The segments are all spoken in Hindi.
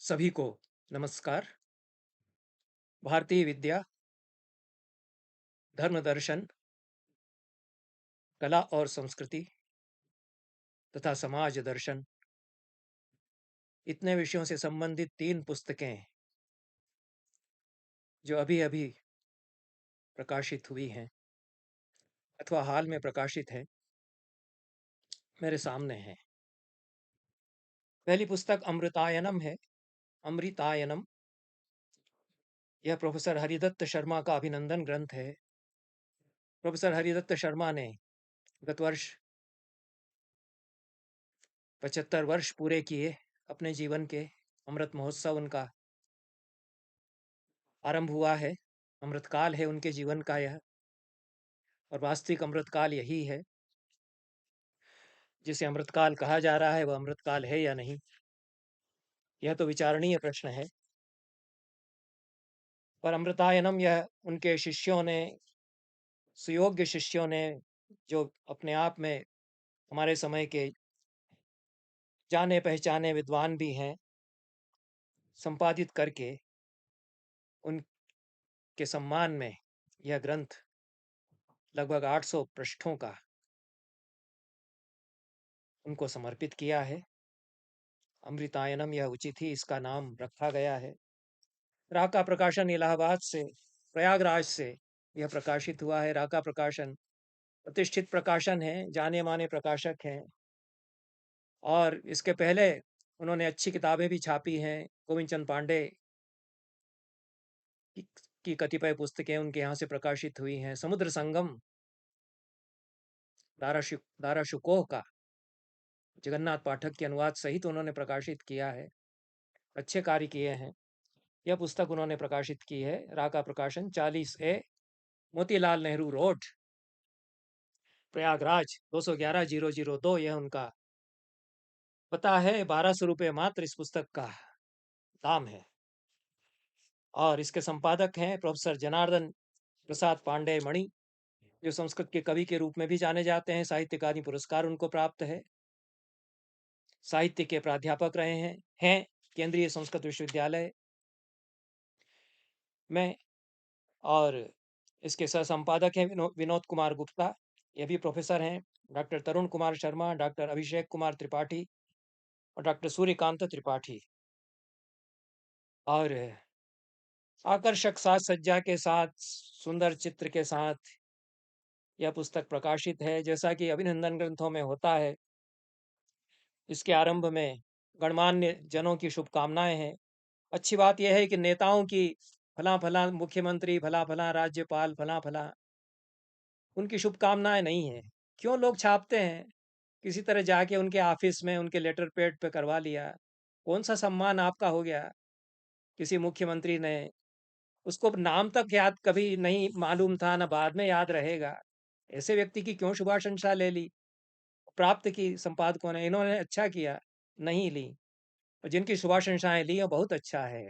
सभी को नमस्कार। भारतीय विद्या, धर्म दर्शन, कला और संस्कृति तथा समाज दर्शन इतने विषयों से संबंधित 3 पुस्तकें जो अभी-अभी प्रकाशित हुई हैं अथवा हाल में प्रकाशित हैं, मेरे सामने हैं। पहली पुस्तक अमृतायनम है। अमृतायनम यह प्रोफेसर हरिदत्त शर्मा का अभिनंदन ग्रंथ है। प्रोफेसर हरिदत्त शर्मा ने गत वर्ष 75 वर्ष पूरे किए अपने जीवन के। अमृत महोत्सव उनका आरंभ हुआ है। अमृतकाल है उनके जीवन का यह, और वास्तविक अमृतकाल यही है। जिसे अमृतकाल कहा जा रहा है वह अमृतकाल है या नहीं, यह तो विचारणीय प्रश्न है। पर अमृतायनम यह उनके शिष्यों ने, सुयोग्य शिष्यों ने, जो अपने आप में हमारे समय के जाने पहचाने विद्वान भी हैं, संपादित करके उनके सम्मान में यह ग्रंथ लगभग 800 पृष्ठों का उनको समर्पित किया है। अमृतायनम यह उचित ही इसका नाम रखा गया है। राका प्रकाशन इलाहाबाद से, प्रयागराज से यह प्रकाशित हुआ है। राका प्रकाशन प्रतिष्ठित प्रकाशन है, जाने माने प्रकाशक हैं, और इसके पहले उन्होंने अच्छी किताबें भी छापी हैं। गोविंद चंद पांडे की, की कतिपय पुस्तकें उनके यहाँ से प्रकाशित हुई हैं। समुद्र संगम दारा शुकोह का जगन्नाथ पाठक के अनुवाद सहित उन्होंने प्रकाशित किया है। अच्छे कार्य किए हैं। यह पुस्तक उन्होंने प्रकाशित की है। राका प्रकाशन 40A, मोतीलाल नेहरू रोड, प्रयागराज 211-002 यह उनका पता है। 1200 रुपये मात्र इस पुस्तक का दाम है। और इसके संपादक हैं प्रोफेसर जनार्दन प्रसाद पांडे मणि, जो संस्कृत के कवि के रूप में भी जाने जाते हैं। साहित्य अकादमी पुरस्कार उनको प्राप्त है। साहित्य के प्राध्यापक रहे हैं केंद्रीय संस्कृत विश्वविद्यालय में। और इसके सह संपादक हैं विनोद कुमार गुप्ता, ये भी प्रोफेसर हैं। डॉक्टर तरुण कुमार शर्मा, डॉक्टर अभिषेक कुमार त्रिपाठी और डॉक्टर सूर्यकांत त्रिपाठी। और आकर्षक साज सज्जा के साथ, सुंदर चित्र के साथ यह पुस्तक प्रकाशित है। जैसा कि अभिनंदन ग्रंथों में होता है, इसके आरंभ में गणमान्य जनों की शुभकामनाएं हैं। अच्छी बात यह है कि नेताओं की, फला फला मुख्यमंत्री, फला फला राज्यपाल, फला फला, उनकी शुभकामनाएं नहीं है। क्यों लोग छापते हैं? किसी तरह जाके उनके ऑफिस में उनके लेटर पैड पे करवा लिया। कौन सा सम्मान आपका हो गया? किसी मुख्यमंत्री ने, उसको नाम तक याद कभी नहीं मालूम था, ना बाद में याद रहेगा। ऐसे व्यक्ति की क्यों शुभाशंसा ले ली? प्राप्त की संपादकों ने, इन्होंने अच्छा किया, नहीं ली। और जिनकी शुभाशंसाएं ली वो बहुत अच्छा है।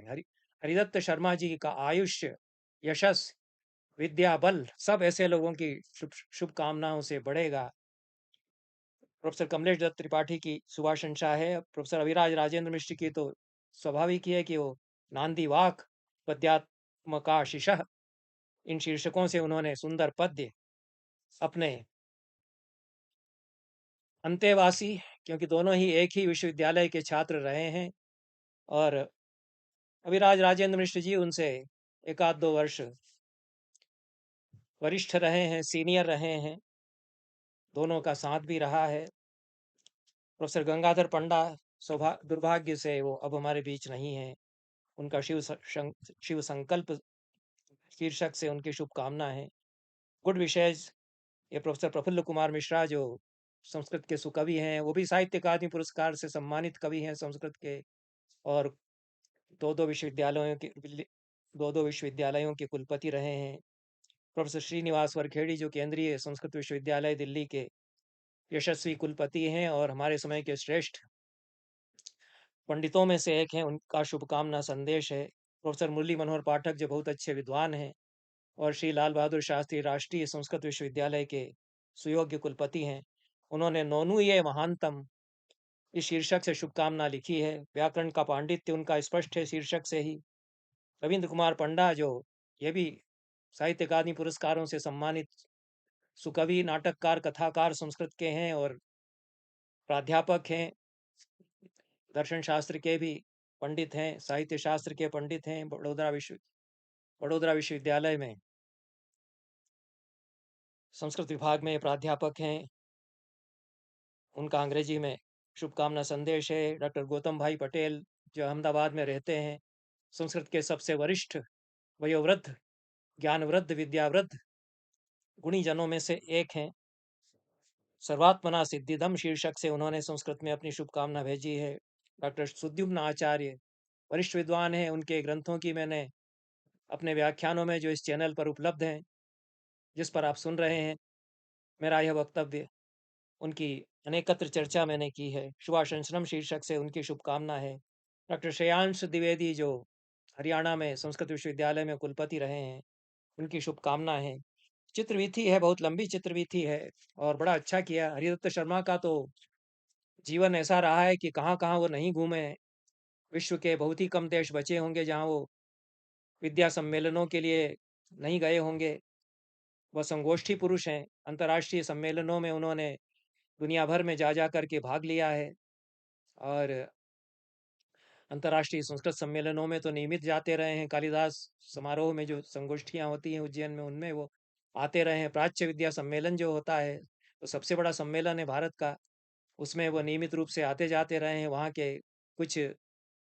हरिदत्त शर्मा जी का आयुष्य, यशस, विद्या, बल सब ऐसे लोगों की शुभकामनाओं से बढ़ेगा। प्रोफेसर कमलेश दत्त त्रिपाठी की शुभाशंसा है। प्रोफेसर अभिराज राजेंद्र मिश्र की तो स्वाभाविक ही है कि वो नांदी वाक, पद्यात्मकाशिष, इन शीर्षकों से उन्होंने सुंदर पद्य अपने अंतेवासी, क्योंकि दोनों ही एक ही विश्वविद्यालय के छात्र रहे हैं, और अभिराज राजेंद्र मिश्र जी उनसे एक आध 2 वर्ष वरिष्ठ रहे हैं, सीनियर रहे हैं, दोनों का साथ भी रहा है। प्रोफेसर गंगाधर पंडा दुर्भाग्य से वो अब हमारे बीच नहीं है। उनका शिव संकल्प शीर्षक से उनकी शुभकामना है। गुड विशेष ये प्रोफेसर प्रफुल्ल कुमार मिश्रा, जो संस्कृत के सुकवि हैं, वो भी साहित्य अकादमी पुरस्कार से सम्मानित कवि हैं संस्कृत के, और दो दो विश्वविद्यालयों के कुलपति रहे हैं। प्रोफेसर श्रीनिवास वरखेड़ी, जो केंद्रीय संस्कृत विश्वविद्यालय दिल्ली के यशस्वी कुलपति हैं और हमारे समय के श्रेष्ठ पंडितों में से एक हैं, उनका शुभकामना संदेश है। प्रोफेसर मुरली मनोहर पाठक, जो बहुत अच्छे विद्वान हैं, और श्री लाल बहादुर शास्त्री राष्ट्रीय संस्कृत विश्वविद्यालय के सुयोग्य कुलपति हैं, उन्होंने नोनु ये महानतम इस शीर्षक से शुभकामना लिखी है। व्याकरण का पांडित्य उनका स्पष्ट है शीर्षक से ही। रविंद्र कुमार पंडा, जो ये भी साहित्य अकादमी पुरस्कारों से सम्मानित सुकवि, नाटककार, कथाकार संस्कृत के हैं और प्राध्यापक हैं। दर्शन शास्त्र के भी पंडित हैं, साहित्य शास्त्र के पंडित हैं। बड़ौदा विश्वविद्यालय में संस्कृत विभाग में प्राध्यापक हैं। उनका अंग्रेजी में शुभकामना संदेश है। डॉक्टर गौतम भाई पटेल, जो अहमदाबाद में रहते हैं, संस्कृत के सबसे वरिष्ठ, वयोवृद्ध, ज्ञानवृद्ध, विद्यावृद्ध गुणीजनों में से एक हैं। सर्वात्मना सिद्धिदम शीर्षक से उन्होंने संस्कृत में अपनी शुभकामना भेजी है। डॉक्टर सुद्युम्न आचार्य वरिष्ठ विद्वान हैं। उनके ग्रंथों की मैंने अपने व्याख्यानों में, जो इस चैनल पर उपलब्ध हैं, जिस पर आप सुन रहे हैं, मेरा यह वक्तव्य, उनकी अनेकत्र चर्चा मैंने की है। शुभाशंसनम शीर्षक से उनकी शुभकामना है। डॉक्टर श्रेयांश द्विवेदी, जो हरियाणा में संस्कृत विश्वविद्यालय में कुलपति रहे हैं, उनकी शुभकामना है। चित्रवीथी है, बहुत लंबी चित्रवीथी है और बड़ा अच्छा किया। हरिदत्त शर्मा का तो जीवन ऐसा रहा है कि कहाँ कहाँ वो नहीं घूमे हैं। विश्व के बहुत ही कम देश बचे होंगे जहाँ वो विद्या सम्मेलनों के लिए नहीं गए होंगे। वह संगोष्ठी पुरुष हैं। अंतर्राष्ट्रीय सम्मेलनों में उन्होंने दुनिया भर में जा जा करके भाग लिया है और अंतर्राष्ट्रीय संस्कृत सम्मेलनों में तो नियमित जाते रहे हैं। कालिदास समारोह में जो संगोष्ठियां होती हैं उज्जैन में, उनमें वो आते रहे हैं। प्राच्य विद्या सम्मेलन जो होता है, तो सबसे बड़ा सम्मेलन है भारत का, उसमें वो नियमित रूप से आते जाते रहे हैं। वहाँ के कुछ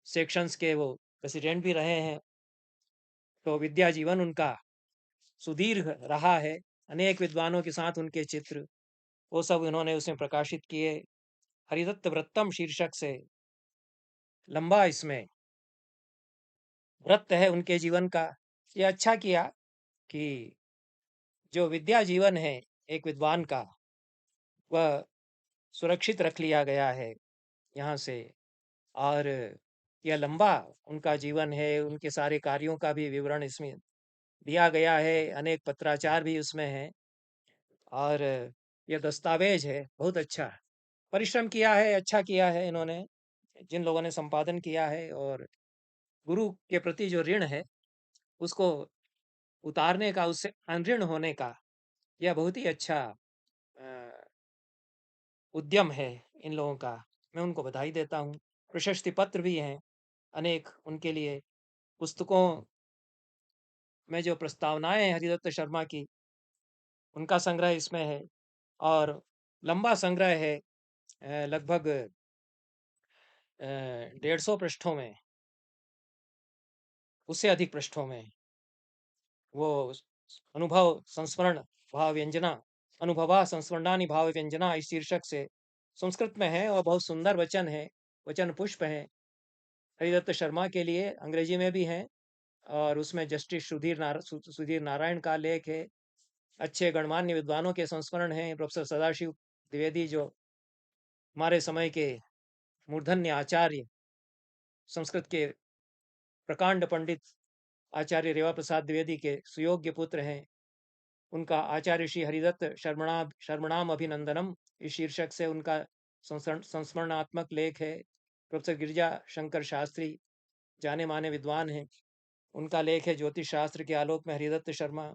सेक्शंस के वो प्रेसिडेंट भी रहे हैं। तो विद्या जीवन उनका सुदीर्घ रहा है। अनेक विद्वानों के साथ उनके चित्र, वो सब उन्होंने उसमें प्रकाशित किए। हरिदत्त वृत्तम शीर्षक से लंबा इसमें वृत्त है उनके जीवन का। ये अच्छा किया कि जो विद्या जीवन है एक विद्वान का, वह सुरक्षित रख लिया गया है यहाँ से। और यह लंबा उनका जीवन है, उनके सारे कार्यों का भी विवरण इसमें दिया गया है। अनेक पत्राचार भी उसमें हैं और यह दस्तावेज है बहुत अच्छा। परिश्रम किया है, अच्छा किया है इन्होंने, जिन लोगों ने संपादन किया है। और गुरु के प्रति जो ऋण है उसको उतारने का, उससे अनऋण होने का, यह बहुत ही अच्छा अ, उद्यम है इन लोगों का। मैं उनको बधाई देता हूँ। प्रशस्ति पत्र भी हैं अनेक उनके लिए। पुस्तकों में जो प्रस्तावनाएं हैं हरिदत्त शर्मा की, उनका संग्रह इसमें है और लंबा संग्रह है, लगभग 150 पृष्ठों में, उससे अधिक पृष्ठों में। वो अनुभव संस्मरण भाव व्यंजना, अनुभवा संस्मरणानि भाव व्यंजना, इस शीर्षक से संस्कृत में है और बहुत सुंदर वचन है, वचन पुष्प है हरिदत्त शर्मा के लिए। अंग्रेजी में भी हैं और उसमें जस्टिस सुधीर नारायण का लेख है। अच्छे गणमान्य विद्वानों के संस्मरण हैं। प्रोफेसर सदाशिव द्विवेदी, जो हमारे समय के मूर्धन्य आचार्य, संस्कृत के प्रकांड पंडित आचार्य रेवा प्रसाद द्विवेदी के सुयोग्य पुत्र हैं। उनका आचार्य श्री हरिदत्त शर्मणाम अभिनंदनम, इस शीर्षक से उनका संस्मरणात्मक लेख है। प्रोफेसर गिरिजा शंकर शास्त्री, जाने माने विद्वान हैं, उनका लेख है ज्योतिष शास्त्र के आलोक में हरिदत्त शर्मा।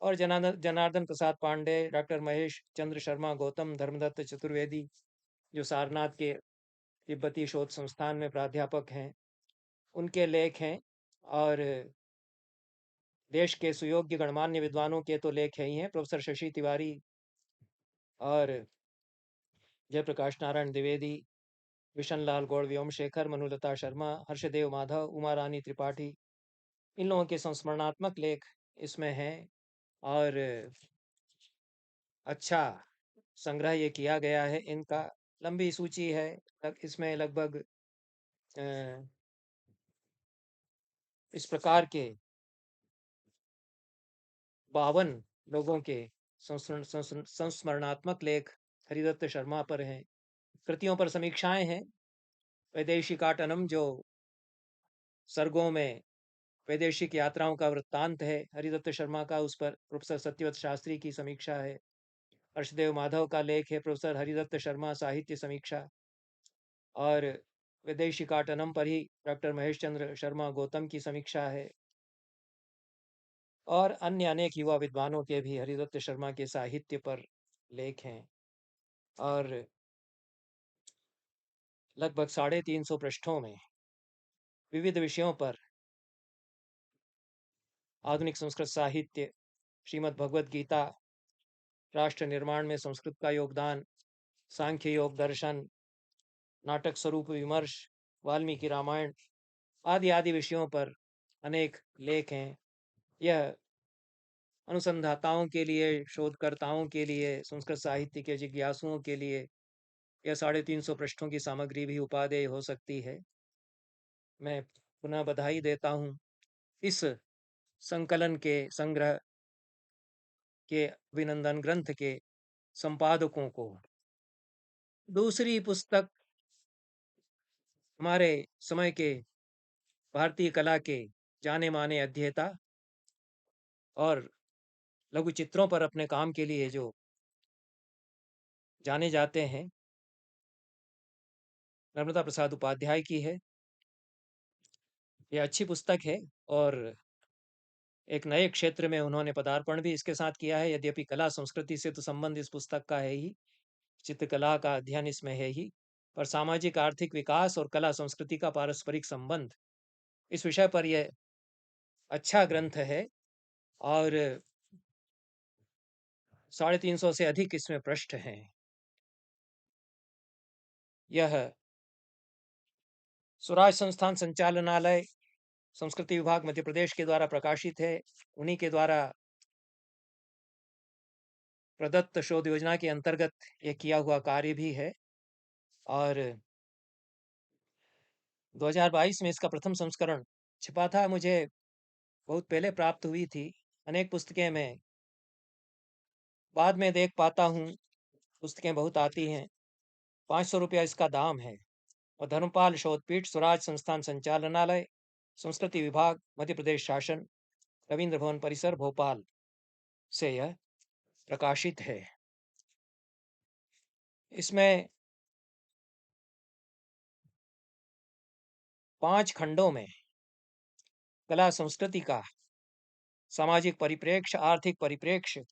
और जनार्दन प्रसाद पांडे, डॉक्टर महेश चंद्र शर्मा गौतम, धर्मदत्त चतुर्वेदी, जो सारनाथ के तिब्बती शोध संस्थान में प्राध्यापक हैं, उनके लेख हैं। और देश के सुयोग्य गणमान्य विद्वानों के तो लेख ही हैं। प्रोफेसर शशि तिवारी और जयप्रकाश नारायण द्विवेदी, विशन लाल गौड़, व्योमशेखर, मनुलता शर्मा, हर्षदेव माधव, उमा रानी त्रिपाठी, इन लोगों के संस्मरणात्मक लेख इसमें हैं। और अच्छा संग्रह ये किया गया है इनका। लंबी सूची है, इसमें लगभग इस प्रकार के 52 लोगों के संस्मरणात्मक लेख हरिदत्त शर्मा पर हैं। कृतियों पर समीक्षाएं हैं। वैदेशिकाटनम, जो सर्गों में वैदेशिक यात्राओं का वृत्तांत है हरिदत्त शर्मा का, उस पर प्रोफेसर सत्यव्रत शास्त्री की समीक्षा है। हर्षदेव माधव का लेख है प्रोफेसर हरिदत्त शर्मा साहित्य समीक्षा। और विदेशिकाटनम पर ही डॉक्टर महेश चंद्र शर्मा गौतम की समीक्षा है, और अन्य अनेक युवा विद्वानों के भी हरिदत्त शर्मा के साहित्य पर लेख हैं। और लगभग 350 पृष्ठों में विविध विषयों पर आधुनिक संस्कृत साहित्य, श्रीमद् भगवद गीता, राष्ट्र निर्माण में संस्कृत का योगदान, सांख्य योग दर्शन, नाटक स्वरूप विमर्श, वाल्मीकि रामायण आदि आदि विषयों पर अनेक लेख हैं। यह अनुसंधाताओं के लिए, शोधकर्ताओं के लिए, संस्कृत साहित्य के जिज्ञासुओं के लिए यह 350 पृष्ठों की सामग्री भी उपादेय हो सकती है। मैं पुनः बधाई देता हूँ इस संकलन के, संग्रह के, अभिनंदन ग्रंथ के संपादकों को। दूसरी पुस्तक हमारे समय के भारतीय कला के जाने माने अध्येता और लघु चित्रों पर अपने काम के लिए जो जाने जाते हैं, नर्मदा प्रसाद उपाध्याय की है। यह अच्छी पुस्तक है और एक नए क्षेत्र में उन्होंने पदार्पण भी इसके साथ किया है। यद्यपि कला संस्कृति से तो संबंध इस पुस्तक का है ही, चित्रकला का अध्ययन इसमें है ही, पर सामाजिक आर्थिक विकास और कला संस्कृति का पारस्परिक संबंध, इस विषय पर यह अच्छा ग्रंथ है। और 350 से अधिक इसमें पृष्ठ हैं। यह स्वराज संस्थान संचालनालय, संस्कृति विभाग मध्य प्रदेश के द्वारा प्रकाशित है। उन्हीं के द्वारा प्रदत्त शोध योजना के अंतर्गत यह किया हुआ कार्य भी है। और 2022 में इसका प्रथम संस्करण छिपा था। मुझे बहुत पहले प्राप्त हुई थी। अनेक पुस्तकें मैं बाद में देख पाता हूँ, पुस्तकें बहुत आती हैं। 500 रुपया इसका दाम है। और धर्मपाल शोधपीठ, स्वराज संस्थान संचालनालय, संस्कृति विभाग, मध्य प्रदेश शासन, रविंद्र भवन परिसर, भोपाल से यह प्रकाशित है। इसमें 5 खंडों में कला संस्कृति का सामाजिक परिप्रेक्ष्य, आर्थिक परिप्रेक्ष्य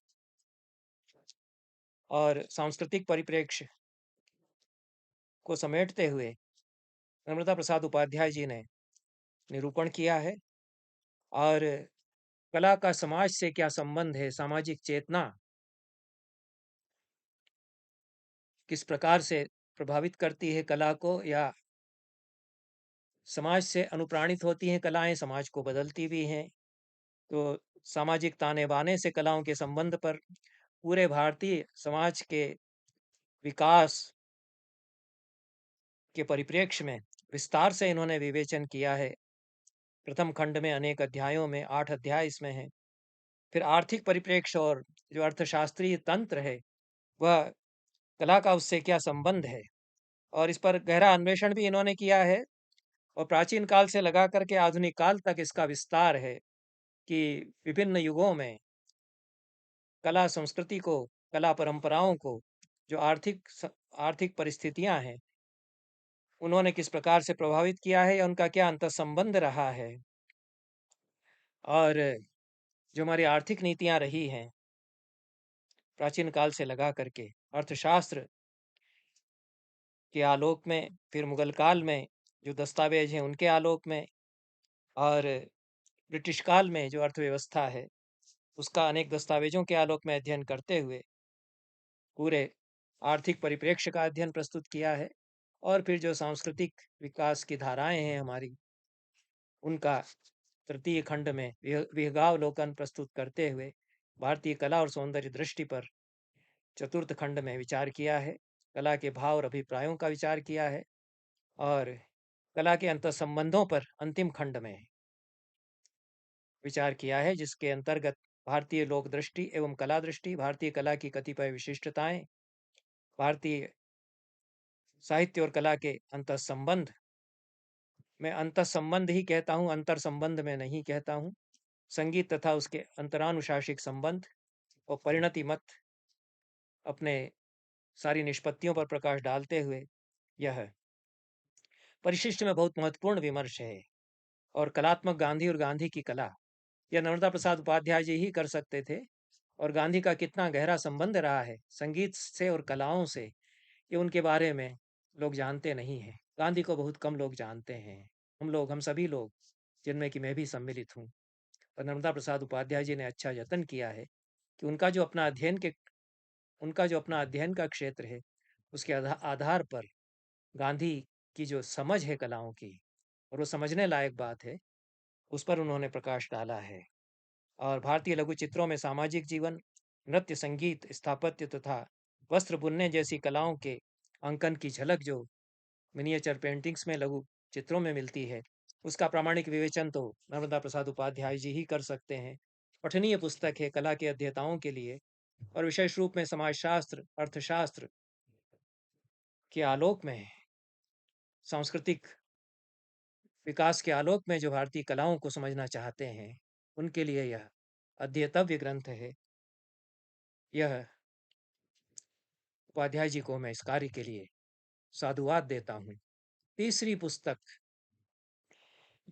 और सांस्कृतिक परिप्रेक्ष्य को समेटते हुए नर्मदा प्रसाद उपाध्याय जी ने निरूपण किया है। और कला का समाज से क्या संबंध है, सामाजिक चेतना किस प्रकार से प्रभावित करती है कला को, या समाज से अनुप्राणित होती हैं कलाएं, समाज को बदलती भी हैं। तो सामाजिक ताने बाने से कलाओं के संबंध पर पूरे भारतीय समाज के विकास के परिप्रेक्ष्य में विस्तार से इन्होंने विवेचन किया है। प्रथम खंड में अनेक अध्यायों में 8 अध्याय इसमें हैं। फिर आर्थिक परिप्रेक्ष्य और जो अर्थशास्त्रीय तंत्र है, वह कला का उससे क्या संबंध है, और इस पर गहरा अन्वेषण भी इन्होंने किया है। और प्राचीन काल से लगा करके आधुनिक काल तक इसका विस्तार है कि विभिन्न युगों में कला संस्कृति को, कला परंपराओं को, जो आर्थिक परिस्थितियां हैं, उन्होंने किस प्रकार से प्रभावित किया है, या उनका क्या अंतर्संबंध रहा है। और जो हमारी आर्थिक नीतियां रही हैं प्राचीन काल से लगा करके, अर्थशास्त्र के आलोक में, फिर मुगल काल में जो दस्तावेज हैं उनके आलोक में, और ब्रिटिश काल में जो अर्थव्यवस्था है उसका अनेक दस्तावेजों के आलोक में अध्ययन करते हुए पूरे आर्थिक परिप्रेक्ष्य का अध्ययन प्रस्तुत किया है। और फिर जो सांस्कृतिक विकास की धाराएं हैं हमारी, उनका तृतीय खंड में विहगावलोकन प्रस्तुत करते हुए भारतीय कला और सौंदर्य दृष्टि पर चतुर्थ खंड में विचार किया है। कला के भाव और अभिप्रायों का विचार किया है। और कला के अंतर्संबंधों पर अंतिम खंड में विचार किया है, जिसके अंतर्गत भारतीय लोक दृष्टि एवं कला दृष्टि, भारतीय कला की कतिपय विशिष्टताएं, भारतीय साहित्य और कला के अंतर्संबंध, मैं अंतर्संबंध ही कहता हूँ, अंतर संबंध में नहीं कहता हूँ, संगीत तथा उसके अंतरानुशासिक संबंध और परिणति मत अपने सारी निष्पत्तियों पर प्रकाश डालते हुए यह परिशिष्ट में बहुत महत्वपूर्ण विमर्श है। और कलात्मक गांधी और गांधी की कला, यह नर्मदा प्रसाद उपाध्याय जी ही कर सकते थे। और गांधी का कितना गहरा संबंध रहा है संगीत से और कलाओं से, ये उनके बारे में लोग जानते नहीं हैं। गांधी को बहुत कम लोग जानते हैं। हम सभी लोग, जिनमें कि मैं भी सम्मिलित हूँ। और नर्मदा प्रसाद उपाध्याय जी ने अच्छा यत्न किया है कि उनका जो अपना अध्ययन का क्षेत्र है, उसके आधार पर गांधी की जो समझ है कलाओं की, और वो समझने लायक बात है, उस पर उन्होंने प्रकाश डाला है। और भारतीय लघु चित्रों में सामाजिक जीवन, नृत्य, संगीत, स्थापत्य तथा वस्त्र बुनने जैसी कलाओं के अंकन की झलक जो मिनिएचर पेंटिंग्स में, लघु चित्रों में मिलती है, उसका प्रामाणिक विवेचन तो नर्मदा प्रसाद उपाध्याय जी ही कर सकते हैं। पठनीय पुस्तक है कला के अध्येताओं के लिए, और विशेष रूप में समाजशास्त्र, अर्थशास्त्र के आलोक में, सांस्कृतिक विकास के आलोक में जो भारतीय कलाओं को समझना चाहते हैं, उनके लिए यह अध्येतव्य ग्रंथ है। यह उपाध्याय जी को मैं इस कार्य के लिए साधुवाद देता हूँ। तीसरी पुस्तक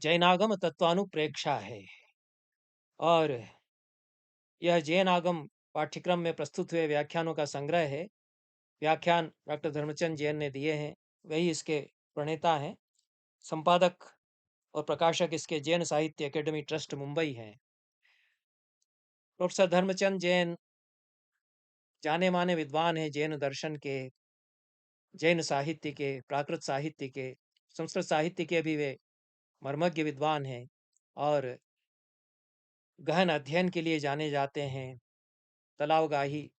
जैनागम तत्वानुप्रेक्षा है, और यह जैन आगम पाठ्यक्रम में प्रस्तुत हुए व्याख्यानों का संग्रह है। व्याख्यान डॉक्टर धर्मचंद जैन ने दिए हैं, वही इसके प्रणेता हैं। संपादक और प्रकाशक इसके जैन साहित्य एकेडमी ट्रस्ट मुंबई हैं। प्रोफेसर धर्मचंद जैन जाने माने विद्वान हैं जैन दर्शन के, जैन साहित्य के, प्राकृत साहित्य के, संस्कृत साहित्य के भी वे मर्मज्ञ विद्वान हैं, और गहन अध्ययन के लिए जाने जाते हैं। तलावगाही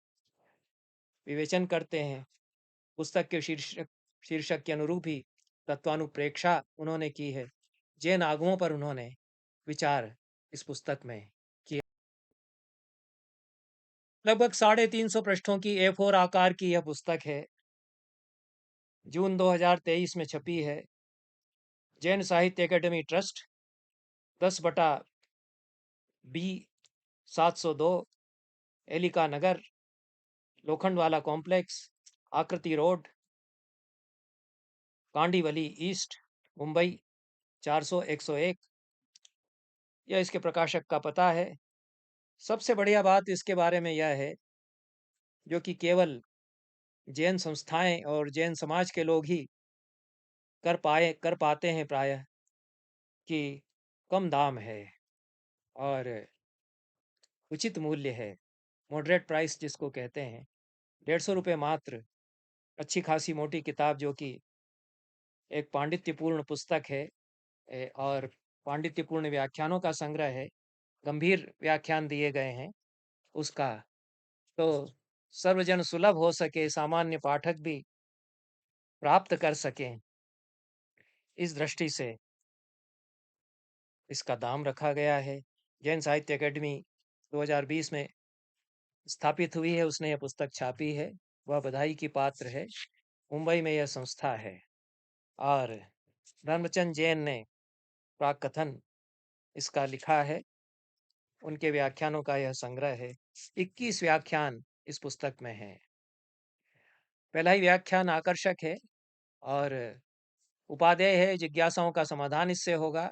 विवेचन करते हैं। पुस्तक के शीर्षक के अनुरूप ही तत्वानुप्रेक्षा उन्होंने की है। जैन आगमों पर उन्होंने विचार इस पुस्तक में किया। लगभग 350 पृष्ठों की A4 आकार की यह पुस्तक है। जून 2023 में छपी है। जैन साहित्य एकेडमी ट्रस्ट, 10/B 702, एलिका नगर, लोखंडवाला कॉम्प्लेक्स, आकृति रोड, कांडीवली ईस्ट, मुंबई 400-101। यह इसके प्रकाशक का पता है। सबसे बढ़िया बात इसके बारे में यह है, जो कि केवल जैन संस्थाएं और जैन समाज के लोग ही कर पाते हैं प्रायः, कि कम दाम है और उचित मूल्य है। मॉडरेट प्राइस जिसको कहते हैं, 150 रुपये मात्र। अच्छी खासी मोटी किताब, जो कि एक पांडित्यपूर्ण पुस्तक है, और पांडित्यपूर्ण व्याख्यानों का संग्रह है। गंभीर व्याख्यान दिए गए हैं उसका, तो सर्वजन सुलभ हो सके, सामान्य पाठक भी प्राप्त कर सकें, इस दृष्टि से इसका दाम रखा गया है। जैन साहित्य अकेडमी 2020 में स्थापित हुई है, उसने यह पुस्तक छापी है, वह बधाई की पात्र है। मुंबई में यह संस्था है। और धर्मचंद जैन ने प्राक कथन इसका लिखा है। उनके व्याख्यानों का यह संग्रह है। 21 व्याख्यान इस पुस्तक में है। पहला ही व्याख्यान आकर्षक है, और उपादेय है, जिज्ञासाओं का समाधान इससे होगा,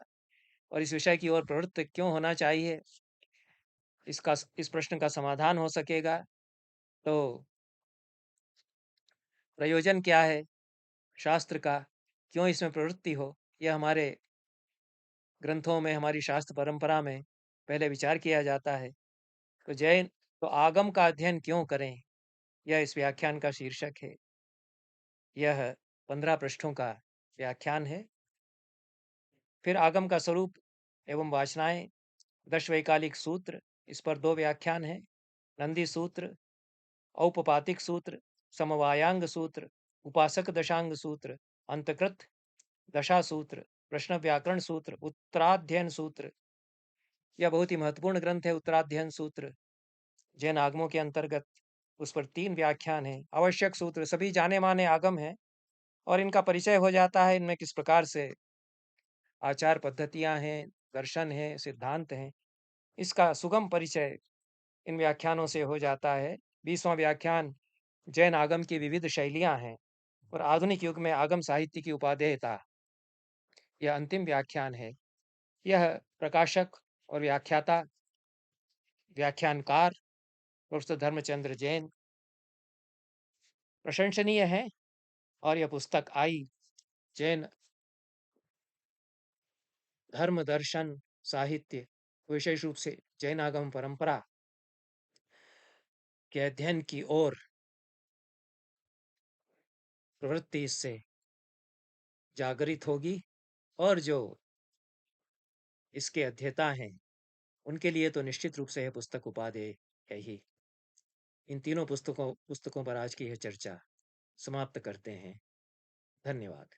और इस विषय की ओर प्रवृत्त क्यों होना चाहिए, इस प्रश्न का समाधान हो सकेगा। तो प्रयोजन क्या है शास्त्र का, क्यों इसमें प्रवृत्ति हो, यह हमारे ग्रंथों में, हमारी शास्त्र परंपरा में पहले विचार किया जाता है। तो आगम का अध्ययन क्यों करें, यह इस व्याख्यान का शीर्षक है। यह 15 पृष्ठों का व्याख्यान है। फिर आगम का स्वरूप एवं वासनाएं, दशवैकालिक सूत्र, इस पर 2 व्याख्यान हैं। नंदी सूत्र, औपपातिक सूत्र, समवायांग सूत्र, उपासक दशांग सूत्र, अंतकृत दशा सूत्र, प्रश्न व्याकरण सूत्र, उत्तराध्ययन सूत्र। यह बहुत ही महत्वपूर्ण ग्रंथ है, उत्तराध्ययन सूत्र। जैन आगमों के अंतर्गत उस पर 3 व्याख्यान हैं। आवश्यक सूत्र सभी जाने माने आगम हैं, और इनका परिचय हो जाता है। इनमें किस प्रकार से आचार पद्धतियां हैं, दर्शन हैं, सिद्धांत हैं, इसका सुगम परिचय इन व्याख्यानों से हो जाता है। 20वां व्याख्यान जैन आगम की विविध शैलियां हैं, और आधुनिक युग में आगम साहित्य की उपादेयता, यह अंतिम व्याख्यान है। यह प्रकाशक और व्याख्याता, व्याख्यानकार प्रोफेसर धर्मचंद्र जैन प्रशंसनीय है, और यह पुस्तक आई जैन धर्म, दर्शन, साहित्य, विशेष रूप से जैन आगम परंपरा के अध्ययन की ओर प्रवृत्ति इससे जागृत होगी, और जो इसके अध्येता हैं उनके लिए तो निश्चित रूप से यह पुस्तक उपादेय है ही। इन तीनों पुस्तकों पुस्तकों पर आज की यह चर्चा समाप्त करते हैं। धन्यवाद।